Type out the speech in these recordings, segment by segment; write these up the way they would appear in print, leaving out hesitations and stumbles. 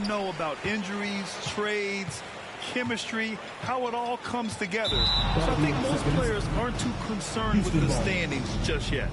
know about injuries, trades, chemistry, how it all comes together. So I think most players aren't too concerned with the standings just yet.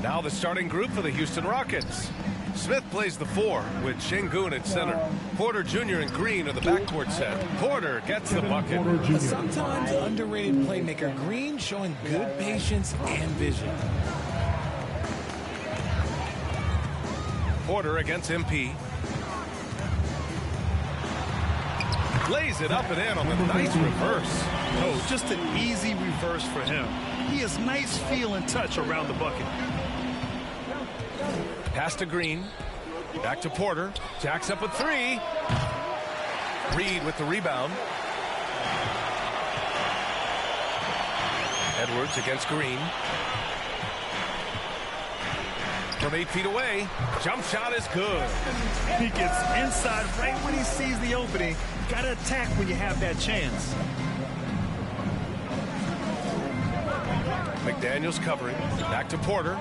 Now the starting group for the Houston Rockets. Smith plays the 4 with Şengün at center. Porter Jr. and Green are the backcourt set. Porter gets the bucket. A sometimes underrated playmaker, Green showing good patience and vision. Porter against MP. Lays it up and in on the nice reverse. Oh, just an easy reverse for him. He has nice feel and touch around the bucket. Pass to Green. Back to Porter. Jacks up a 3. Reed with the rebound. Edwards against Green. From 8 feet away. Jump shot is good. He gets inside right when he sees the opening. Got to attack when you have that chance. McDaniels covering. Back to Porter.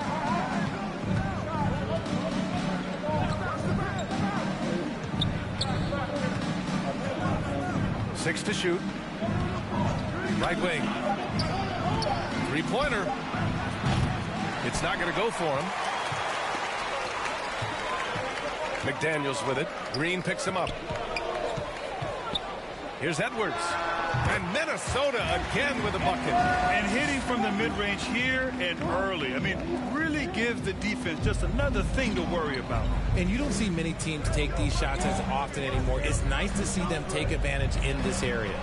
Six to shoot. Right wing. Three-pointer. It's not going to go for him. McDaniels with it. Green picks him up. Here's Edwards. And Minnesota again with a bucket. And hitting from the mid-range here and early. I mean, really gives the defense just another thing to worry about. And you don't see many teams take these shots as often anymore. It's nice to see them take advantage in this area.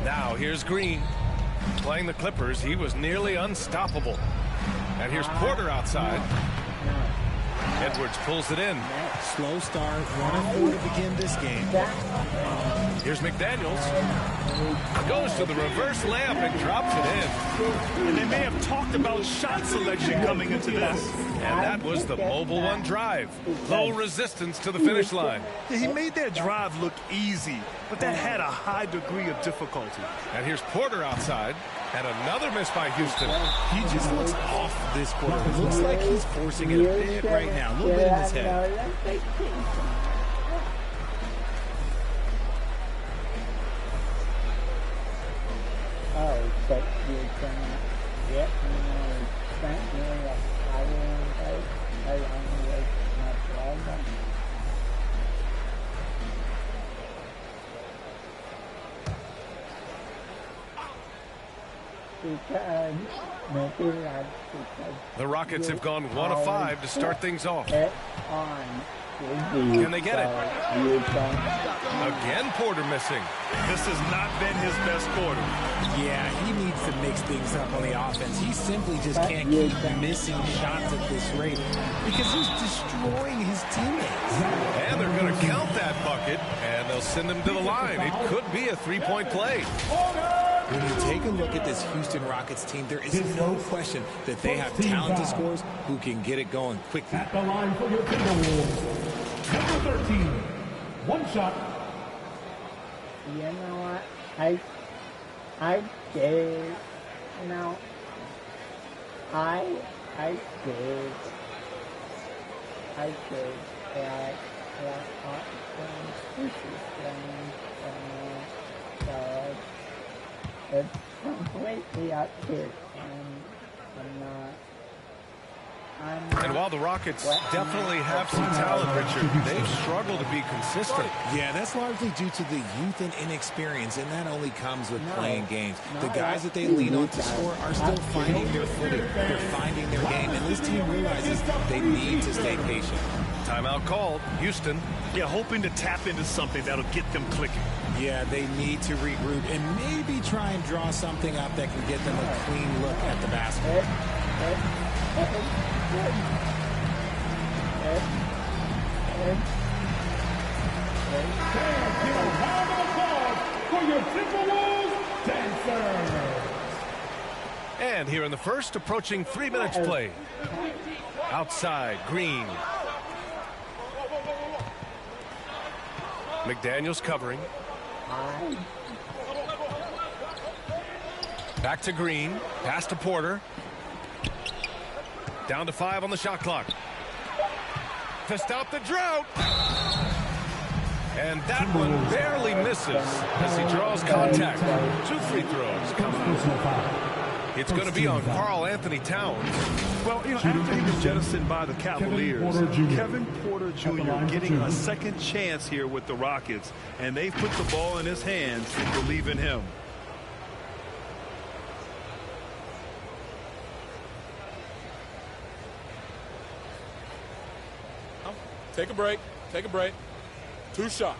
Now here's Green. Playing the Clippers, he was nearly unstoppable. And here's Porter outside. Edwards pulls it in. Slow start, 1-4 to begin this game. Here's McDaniels. Goes to the reverse layup and drops it in. And they may have talked about shot selection coming into this. And that was the Mobile One drive. Low resistance to the finish line. Yeah, he made that drive look easy, but that had a high degree of difficulty. And here's Porter outside. And another miss by Houston. He just looks off this quarter. It looks like he's forcing it a bit right now. A little bit in his head. The Rockets have gone 1 of 5 to start things off. Can they get it? Again, Porter missing. This has not been his best quarter. Yeah, he needs to mix things up on the offense. He simply just can't keep missing shots at this rate because he's destroying his teammates. And they're going to count that bucket, and they'll send him to the line. It could be a three-point play. When you take a look at this Houston Rockets team, there is no question that they have talented scorers who can get it going quickly. At the line for your Timberwolves, number 13, one shot. You know what? I did. You know, I did. It's completely up here, and I'm not. And while the Rockets definitely have some talent, Richard, they've struggled to be consistent. Yeah, that's largely due to the youth and inexperience, and that only comes with playing games. The guys that they lean on to score are still finding their footing. They're finding their game, and this team realizes they need to stay patient. Timeout called. Houston. Yeah, hoping to tap into something that'll get them clicking. Yeah, they need to regroup and maybe try and draw something up that can get them a clean look at the basket. For your Timberwolves dancers. And here in the first, approaching 3 minutes play. Outside, Green. McDaniels covering. Back to Green. Pass to Porter. Down to 5 on the shot clock. To stop the drought. And that one barely misses as he draws contact. 2 free throws coming up. It's going to be on Karl Anthony Towns. Well, you know, after he was jettisoned by the Cavaliers, Kevin Porter Jr. getting a second chance here with the Rockets, and they've put the ball in his hands and believe in him. Take a break. Take a break. 2 shots.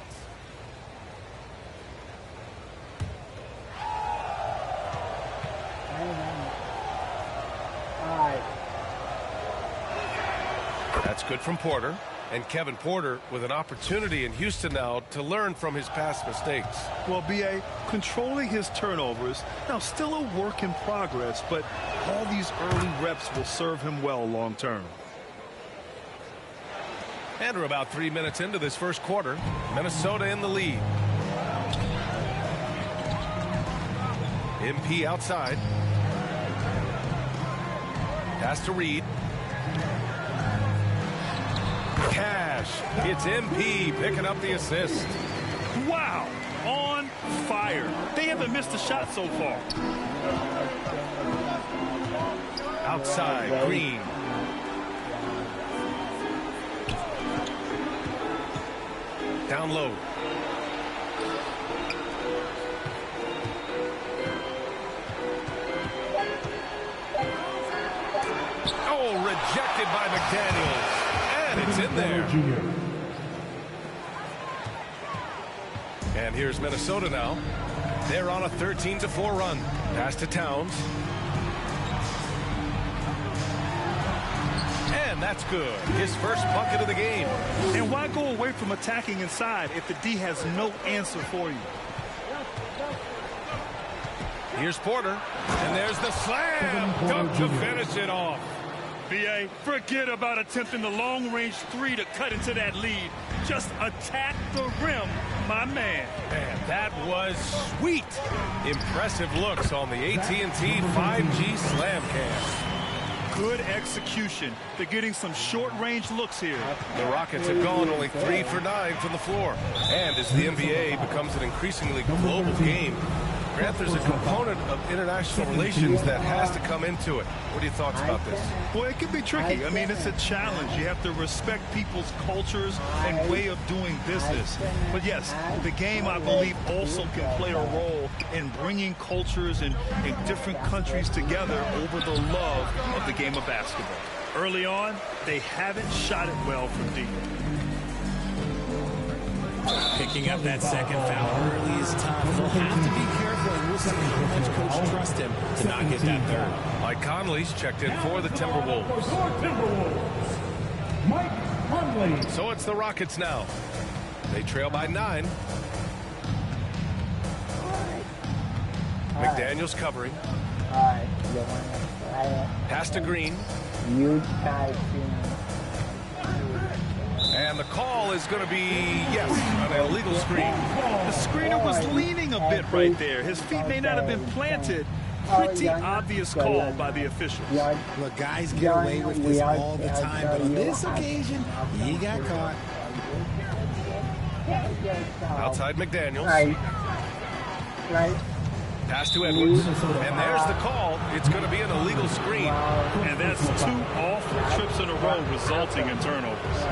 That's good from Porter. And Kevin Porter with an opportunity in Houston now to learn from his past mistakes. Well, B.A., controlling his turnovers, now still a work in progress, but all these early reps will serve him well long term. And we're about 3 minutes into this first quarter. Minnesota in the lead. MP outside. Pass to Reed. Cash. It's MP picking up the assist. Wow. On fire. They haven't missed a shot so far. Outside. Green. Down low. Oh, rejected by McDaniels. And it's in there. And here's Minnesota now. They're on a 13-4 run. Pass to Towns. And that's good. His first bucket of the game. And why go away from attacking inside if the D has no answer for you? Here's Porter. And there's the slam. Dunk to finish it off. B.A., forget about attempting the long-range 3 to cut into that lead. Just attack the rim, my man. Man, that was sweet. Impressive looks on the AT&T 5G Slam Cam. Good execution. They're getting some short-range looks here. The Rockets have gone only 3 for 9 from the floor. And as the NBA becomes an increasingly global game, Grant, there's a component of international relations that has to come into it. What are your thoughts about this? Boy, it can be tricky. I mean, it's a challenge. You have to respect people's cultures and way of doing business. But yes, the game, I believe, also can play a role in bringing cultures in different countries together over the love of the game of basketball. Early on, they haven't shot it well from deep. Picking up that second foul early is tough. He'll have to be careful, and we'll see how much coach trusts him to not get that third. Mike Conley's checked in for the Timberwolves. Mike Conley. So it's the Rockets now. They trail by 9. McDaniels covering. Pass to Green. And the call is going to be, yes, an illegal screen. The screener was leaning a bit right there. His feet may not have been planted. Pretty obvious call by the officials. Look, guys get away with this all the time, but on this occasion, he got caught. Outside McDaniels. Right. Pass to Edwards. And there's the call. It's going to be an illegal screen. And that's 2 awful trips in a row resulting in turnovers.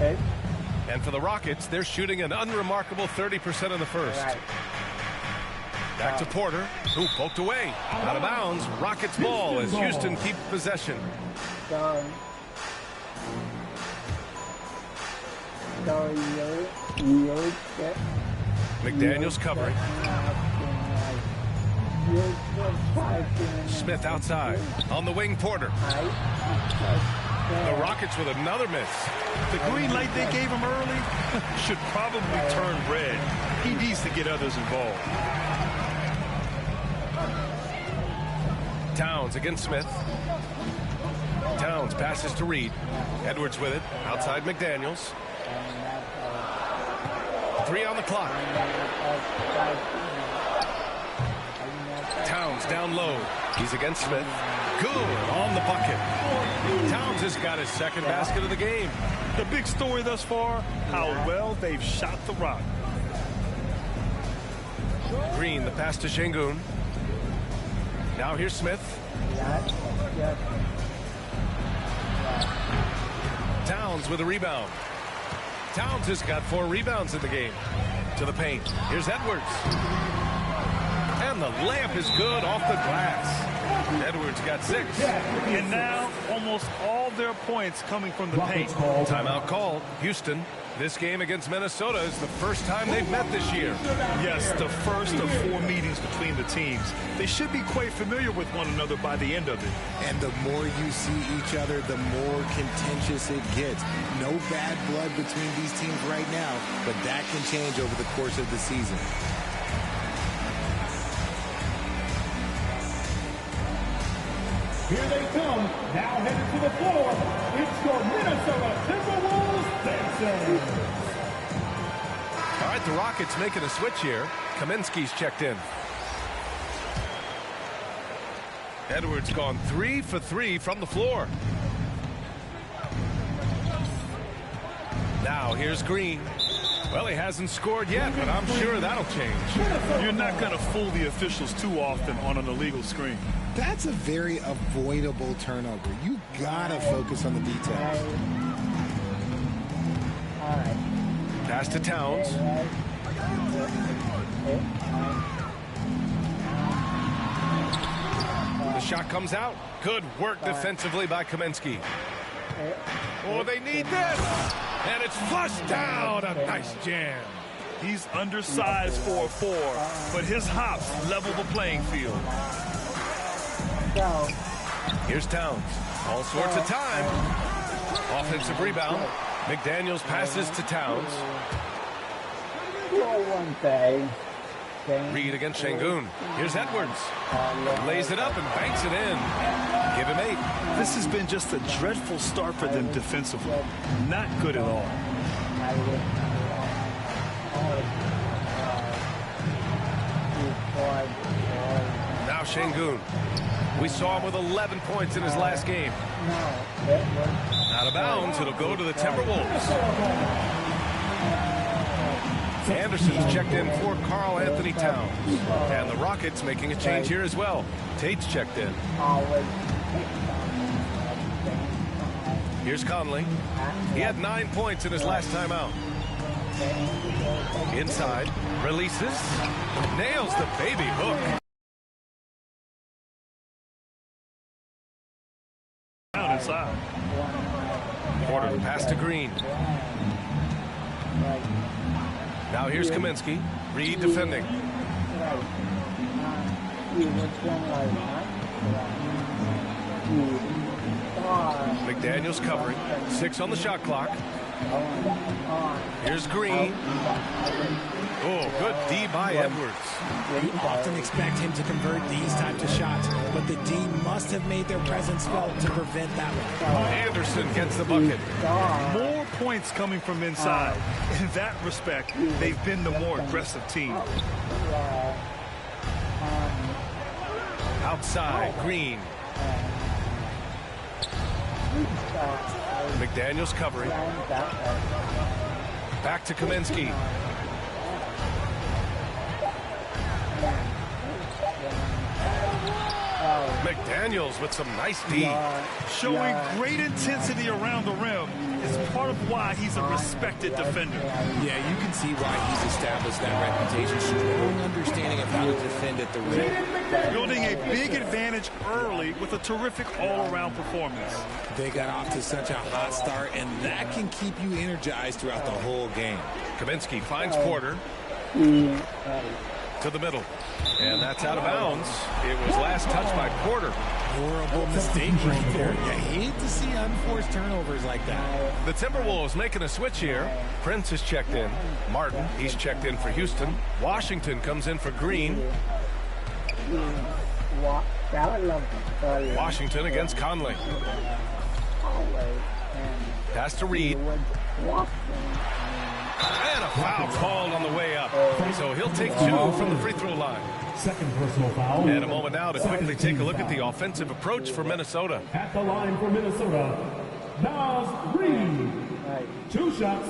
Right. And for the Rockets, they're shooting an unremarkable 30% in the first. Back to Porter, who poked away. Out of bounds, Rockets ball as Houston keeps possession. McDaniels covering. Smith outside. On the wing, Porter. The Rockets with another miss. The green light they gave him early should probably turn red. He needs to get others involved. Towns against Smith. Towns passes to Reed. Edwards with it. Outside McDaniels. 3 on the clock. Towns down low. He's against Smith. Good on the bucket. Towns has got his second basket of the game. The big story thus far, how well they've shot the rock. Green, the pass to Şengün. Now here's Smith. Towns with a rebound. Towns has got 4 rebounds in the game. To the paint. Here's Edwards. And the layup is good off the glass. Edwards got 6. And now almost all their points coming from the paint. Timeout called. Houston. This game against Minnesota is the first time they've met this year. Yes, the first of 4 meetings between the teams. They should be quite familiar with one another by the end of it. And the more you see each other, the more contentious it gets. No bad blood between these teams right now, but that can change over the course of the season. Here they come, now headed to the floor. It's your Minnesota Timberwolves Pacers. All right, the Rockets making a switch here. Kaminsky's checked in. Edwards gone 3 for 3 from the floor. Now here's Green. Well, he hasn't scored yet, but I'm sure that'll change. You're not going to fool the officials too often on an illegal screen. That's a very avoidable turnover. You gotta focus on the details. Pass to Towns. The shot comes out. Good work defensively by Kaminsky. Oh, they need this. And it's flushed down. A nice jam. He's undersized for a 4, but his hops level the playing field. Here's Towns. All sorts of time. Offensive rebound. McDaniels passes to Towns. Reed against Şengün. Here's Edwards. Lays it up and banks it in. Give him 8. This has been just a dreadful start for them defensively. Not good at all. Now Şengün. We saw him with 11 points in his last game. Out of bounds, it'll go to the Timberwolves. Anderson's checked in for Karl Anthony Towns. And the Rockets making a change here as well. Tate's checked in. Here's Conley. He had 9 points in his last time out. Inside, releases, nails the baby hook. Down inside. Porter pass to Green. Now here's Kaminsky. Reed defending. McDaniels covering. 6 on the shot clock. Here's Green. Oh, good D by Edwards. You often expect him to convert these types of shots, but the D must have made their presence felt to prevent that one. Anderson gets the bucket. More points coming from inside. In that respect, they've been the more aggressive team. Outside, Green. McDaniels covering. Back to Kaminsky. McDaniels with some nice D. Showing great intensity around the rim is part of why he's a respected defender. Yeah, you can see why he's established that reputation. Strong understanding of how to defend at the rim. Building a big advantage early with a terrific all-around performance. They got off to such a hot start, and that can keep you energized throughout the whole game. Kaminsky finds Porter. To the middle. And that's out of bounds. It was last touched by Porter. Horrible mistake right there. You hate to see unforced turnovers like that. The Timberwolves making a switch here. Prince is checked in. Martin, he's checked in for Houston. Washington comes in for Green. Washington against Conley. Pass to Reed. And a a foul called on the way up. So he'll take 2 from the free throw line. Second personal foul. And a moment now to quickly take a look at the offensive approach for Minnesota. At the line for Minnesota, Naz Reid. 2 shots.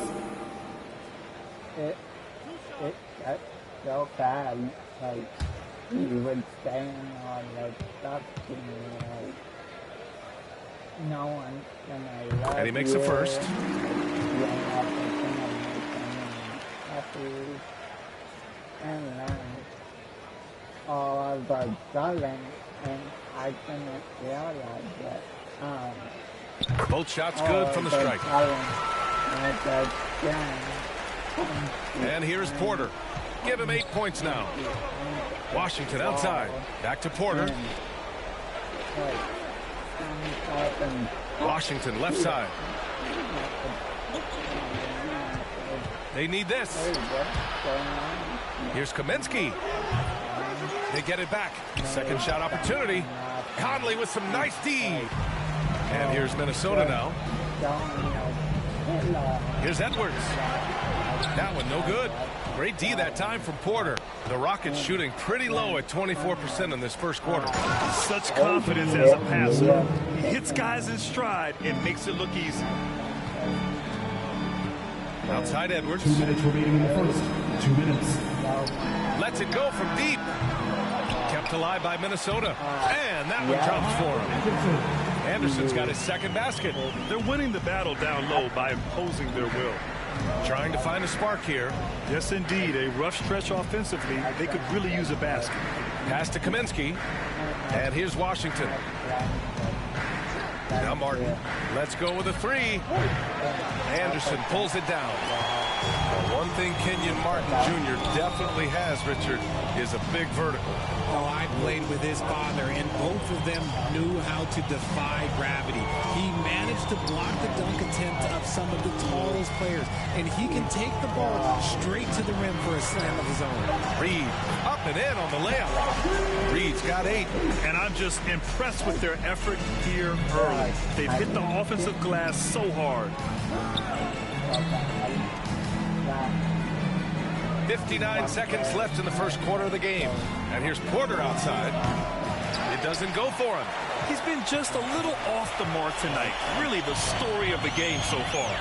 That's so bad. Like, he would stand on the stuff like, no one's gonna love And he makes the first. And then all of a sudden, and I didn't realize that, Both shots good from the strike. And here's Porter. Give him 8 points now. Washington outside. Back to Porter. Washington left side. They need this. Here's Kaminsky. They get it back. Second shot opportunity. Conley with some nice D. And here's Minnesota now. Here's Edwards. That one no good. Great D that time from Porter. The Rockets shooting pretty low at 24% in this first quarter. Such confidence as a passer. He hits guys in stride and makes it look easy. Outside Edwards. 2 minutes remaining in the first. 2 minutes. Lets it go from deep. Kept alive by Minnesota. And that one drops for him. Anderson's got his second basket. They're winning the battle down low by imposing their will. Trying to find a spark here. Yes, indeed. A rough stretch offensively. They could really use a basket. Pass to Kaminsky. And here's Washington. Now Martin. Let's go with a 3. Anderson pulls it down. Well, one thing Kenyon Martin Jr. definitely has, Richard, is a big vertical. Oh, I played with his father, and both of them knew how to defy gravity. He managed to block the dunk attempt of some of the tallest players, and he can take the ball straight to the rim for a slam of his own. Reid up and in on the layup. Reid's got 8. And I'm just impressed with their effort here early. They've hit the offensive glass so hard. 59 seconds left in the first quarter of the game. And here's Porter outside. It doesn't go for him. He's been just a little off the mark tonight. Really the story of the game so far.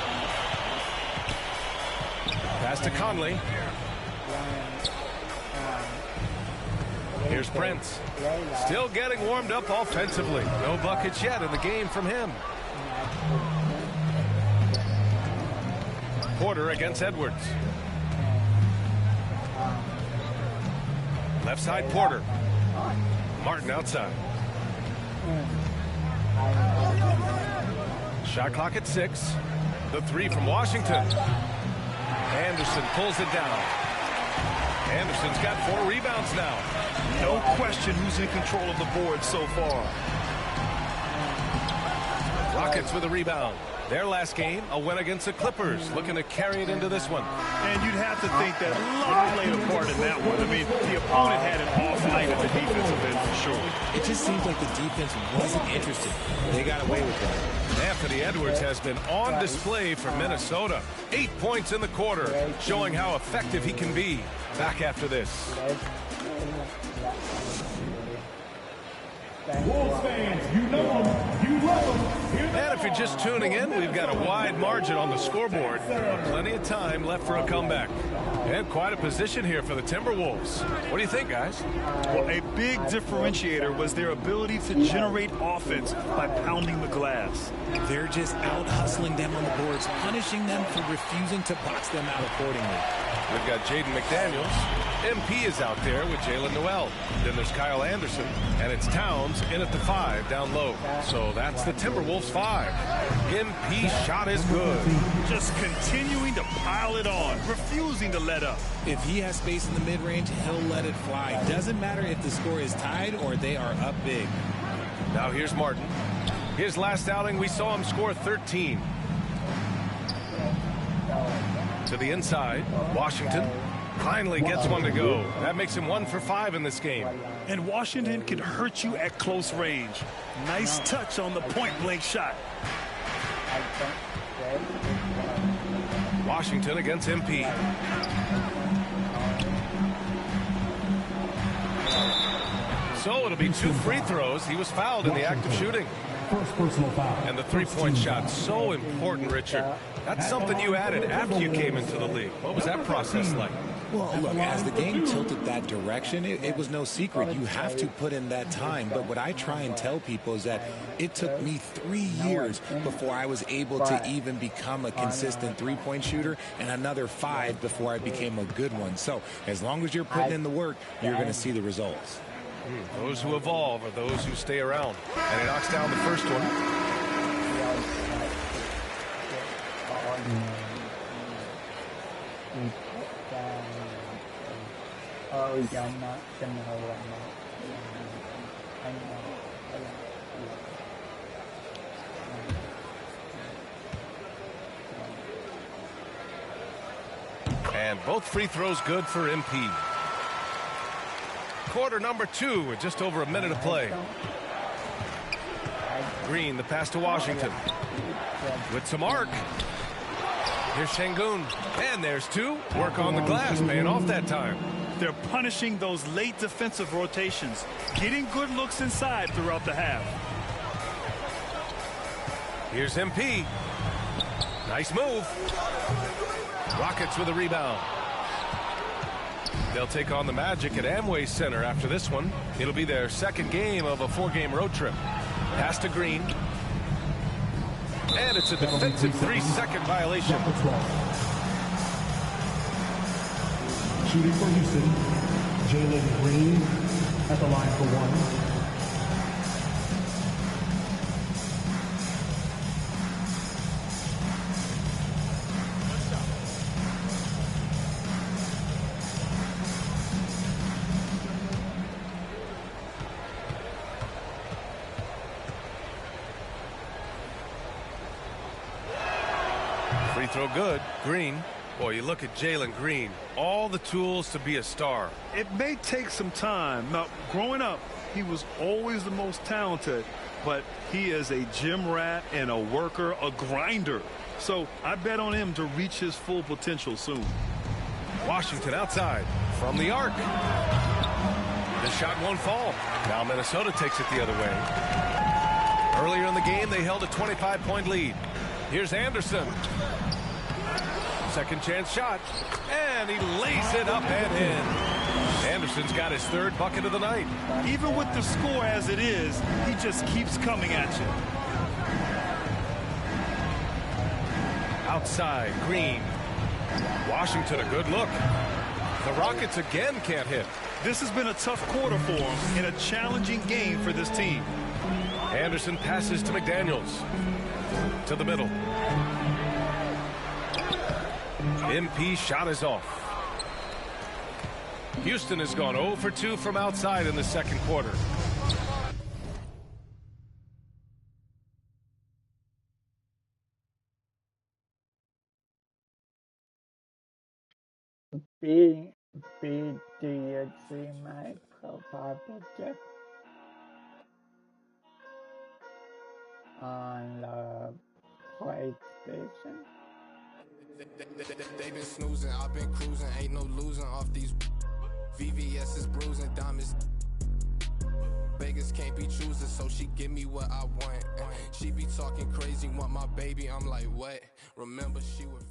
Pass to Conley. Here's Prince. Still getting warmed up offensively. No buckets yet in the game from him. Porter against Edwards. Left side Porter. Martin outside. Shot clock at 6. The 3 from Washington. Anderson pulls it down. Anderson's got 4 rebounds now. No question who's in control of the board so far. Rockets with a rebound. Their last game, a win against the Clippers, looking to carry it into this one. And you'd have to think that luck played a part in that one. I mean, the opponent had an off night at the defensive end for sure. It just seems like the defense wasn't interested. They got away with that. Anthony Edwards has been on display for Minnesota. 8 points in the quarter, showing how effective he can be. Back after this. Wolves fans, you know them, you love them. And if you're just tuning in, we've got a wide margin on the scoreboard. Plenty of time left for a comeback. And quite a position here for the Timberwolves. What do you think, guys? Well, a big differentiator was their ability to generate offense by pounding the glass. They're just out hustling them on the boards, punishing them for refusing to box them out accordingly. We've got Jaden McDaniels. MP is out there with Jalen Noel. Then there's Kyle Anderson. And it's Towns in at the 5 down low. So that's the Timberwolves 5. MP shot is good. Just continuing to pile it on, refusing to let up. If he has space in the mid-range, he'll let it fly. Doesn't matter if the score is tied or they are up big. Now here's Martin. His last outing, we saw him score 13. To the inside, Washington finally gets one to go. That makes him 1 for 5 in this game. And Washington can hurt you at close range. Nice touch on the point-blank shot. Washington against MP. So it'll be 2 free throws. He was fouled in the act of shooting. First personal foul. And the three-point shot, so important, Richard. That's something you added after you came into the league. What was that process like? Well, look, as the game tilted that direction, it was no secret. You have to put in that time. But what I try and tell people is that it took me 3 years before I was able to even become a consistent three-point shooter, and another 5 before I became a good one. So as long as you're putting in the work, you're going to see the results. Those who evolve are those who stay around. And he knocks down the first one. And both free throws good for MP. Quarter number 2 with just over a minute of play. Green, the pass to Washington. With some arc. Here's Şengün. And there's 2. Work on the glass, paying off that time. They're punishing those late defensive rotations, getting good looks inside throughout the half. Here's MP. Nice move. Rockets with a rebound. They'll take on the Magic at Amway Center after this one. It'll be their second game of a 4-game road trip. Pass to Green. And it's a defensive 3-second violation. Shooting for Houston, Jalen Green at the line for 1. Free throw good. Green. Boy, you look at Jalen Green. All the tools to be a star. It may take some time. Now, growing up, he was always the most talented, but he is a gym rat and a worker, a grinder. So I bet on him to reach his full potential soon. Washington outside from the arc. The shot won't fall. Now Minnesota takes it the other way. Earlier in the game, they held a 25-point lead. Here's Anderson. Second chance shot. And he lays it up and in. Anderson's got his 3rd bucket of the night. Even with the score as it is, he just keeps coming at you. Outside, Green. Washington, a good look. The Rockets again can't hit. This has been a tough quarter for him and a challenging game for this team. Anderson passes to McDaniels. To the middle. MP shot is off. Houston has gone 0 for 2 from outside in the second quarter. Do you see my profile picture on the PlayStation? They been snoozing, I've been cruising, ain't no losing off these. VVS is bruising, diamonds. Vegas can't be choosing, so she give me what I want. She be talking crazy, want my baby, I'm like, what? Remember she would.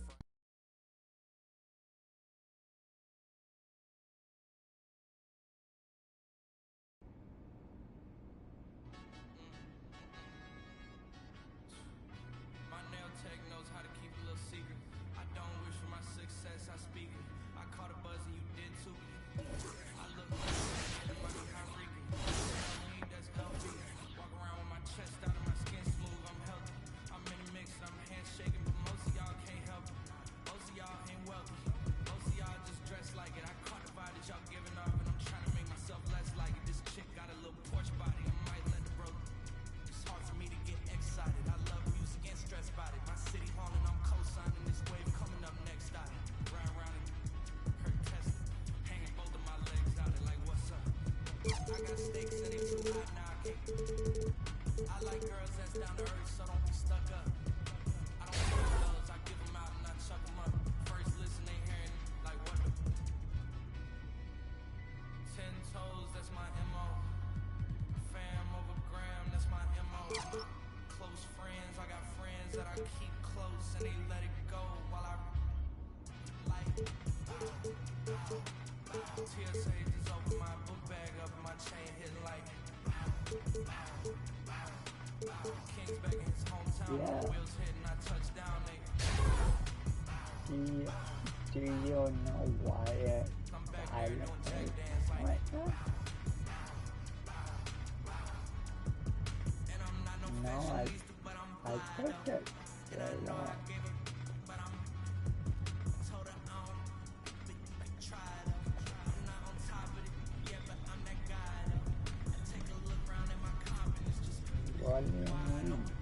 Do you know why it violently like that? No, I took it straight on. What do you mean, something?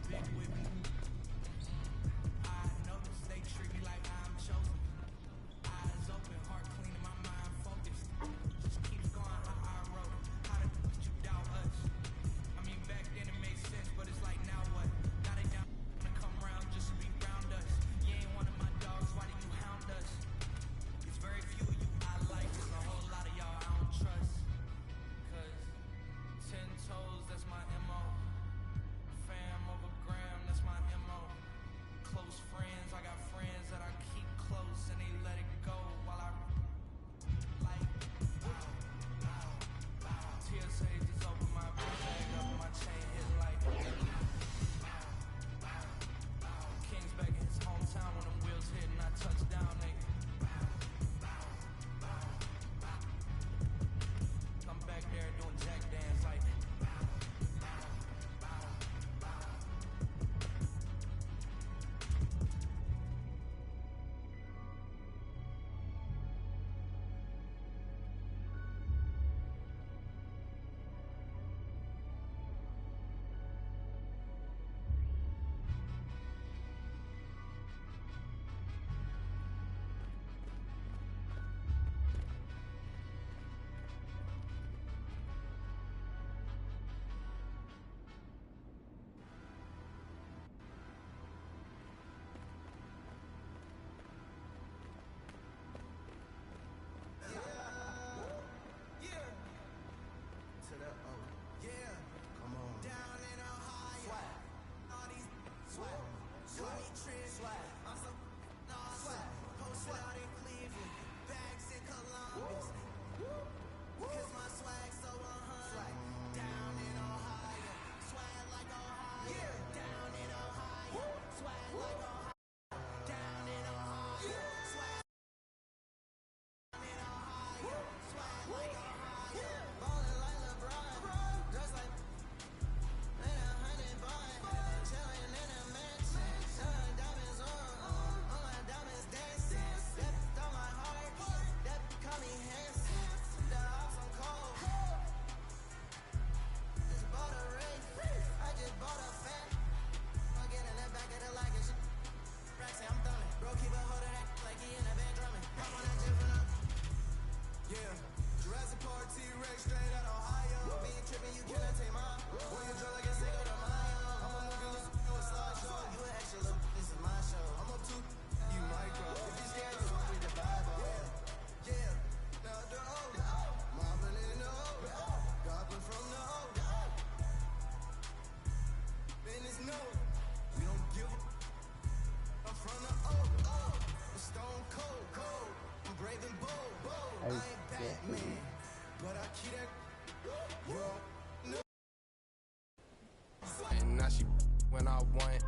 And now she when I want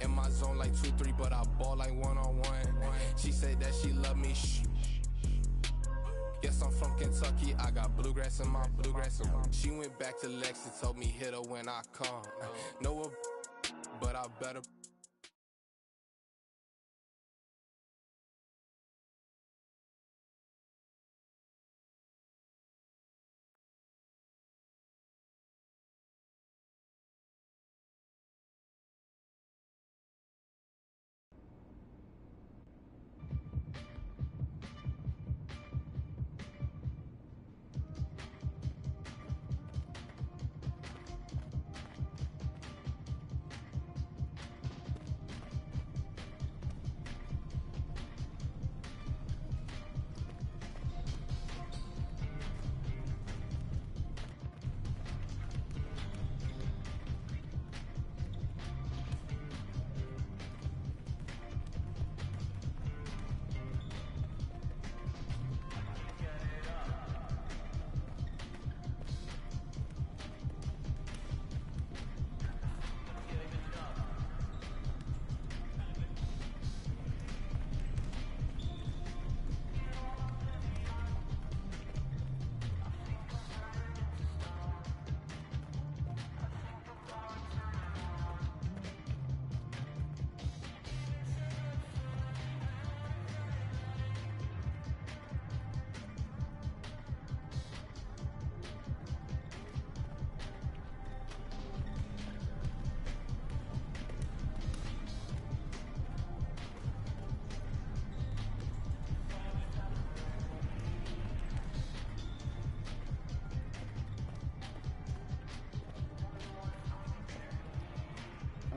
in my zone like 2-3, but I ball like 1-on-1. She said that she love me. Shh. Yes, I'm from Kentucky. I got bluegrass in my bluegrass. She went back to Lex and told me hit her when I come. Know her, but I better.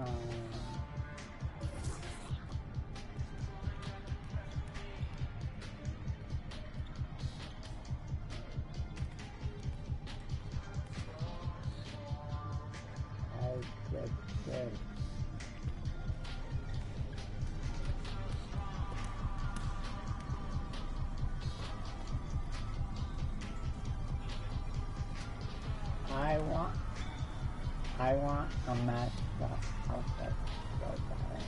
Good. I want a match outfit so bad.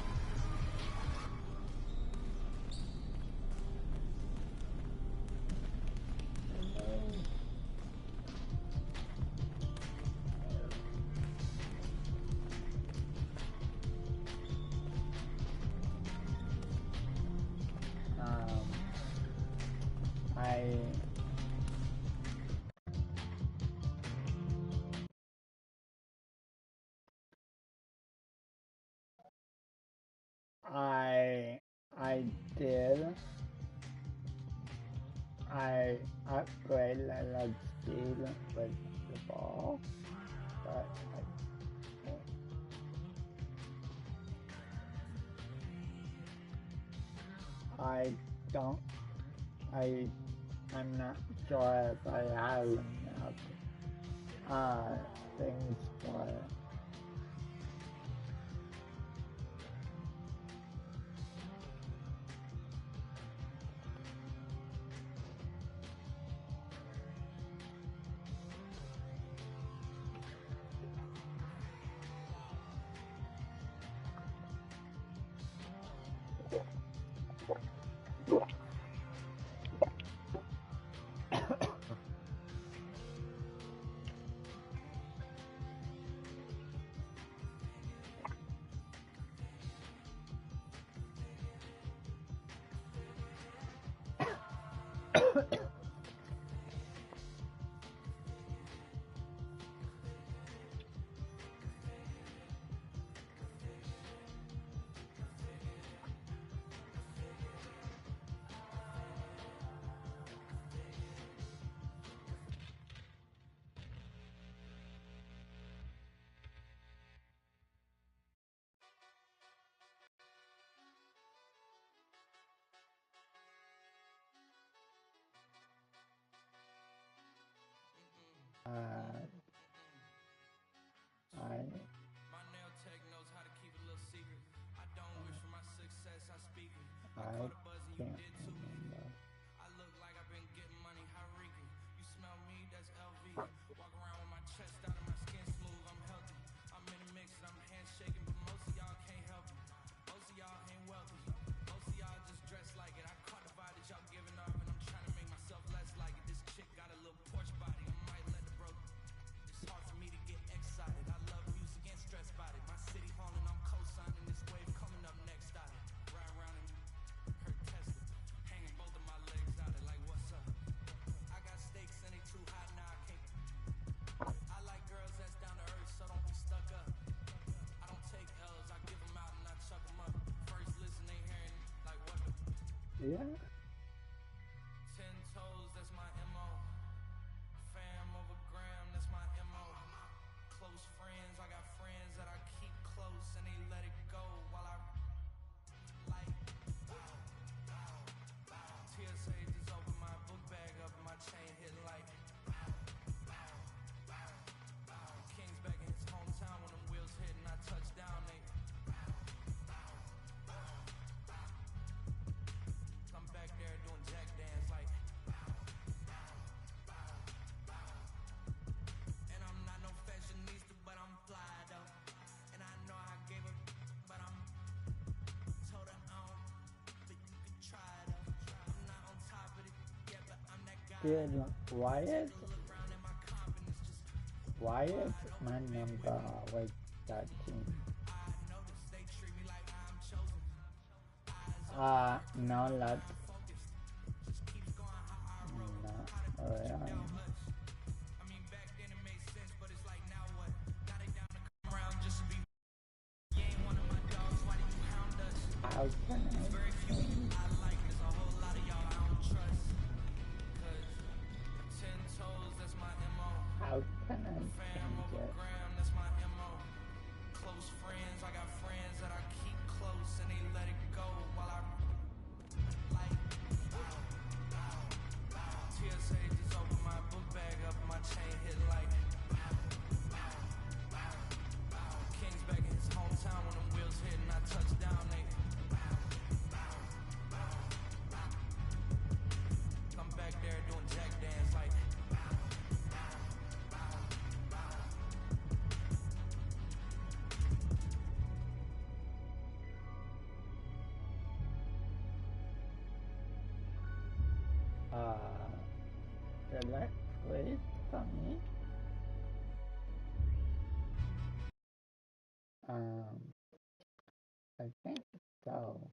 I did. I upgrade level speed with the ball, but I don't. I'm not sure if I have enough things for it. My nail tech knows how to keep a little secret. I don't wish for my success, I speak it. I caught a buzz and you did too. I look like I've been getting money, Hariki. You smell me, that's LV. Walk around with my chest out and my skin smooth, I'm healthy. I'm in a mix and I'm handshaking, but most of y'all can't help me. Most of y'all ain't wealthy. Most of y'all just dress like it. I caught the vibe that y'all giving off and I'm trying to make myself less like it. This chick got a little Porsche body, I might let the bro. It's hard for me to get excited. I love music and stress about it. My city haunting, I'm co-signing this wave coming up next out it. Ride around and hurt Tesla, hanging both of my legs out it like what's up? I got stakes and they too high now I can't. I like girls that's down to earth, so don't be stuck up. I don't take L's, I give them out and I chuck them up. First listen, they hearing like what the. Yeah. 10 toes, that's my MO. Fam over gram, that's my MO. Close friends, I got friends that I keep close and they let it go while I like TSA just opened my book bag up and my chain hitting like King's back in his hometown when them wheels hit and I touch down, they I'm back there doing jack dance like and I'm not no fashionista, but I'm fly though. And I know I gave up, but I'm told her I don't, but you can try though. I'm not on top of it yet, but I'm that guy. Dude, Wyatt? Look around and my confidence just Wyatt? My number was 13. I notice they treat me like I'm chosen. No, let's Focused, just keeps going how I roll. no, How to oh, yeah. down hush. I mean back then it made sense, but it's like now what? Got it down to come around just to be. You ain't one of my dogs, why do you hound us? How can Very few people I like, there's a whole lot of y'all I don't trust. Cause 10 toes, that's my MO. how can I Fam change over it? gram, that's my MO. close friends. I got friends that I keep close and they let it go while I like TSA just open my book bag up, my chain hit like King's back in his hometown when them wheels hit and I touch down. They I'm back there doing jack dance like select place kami. I think so.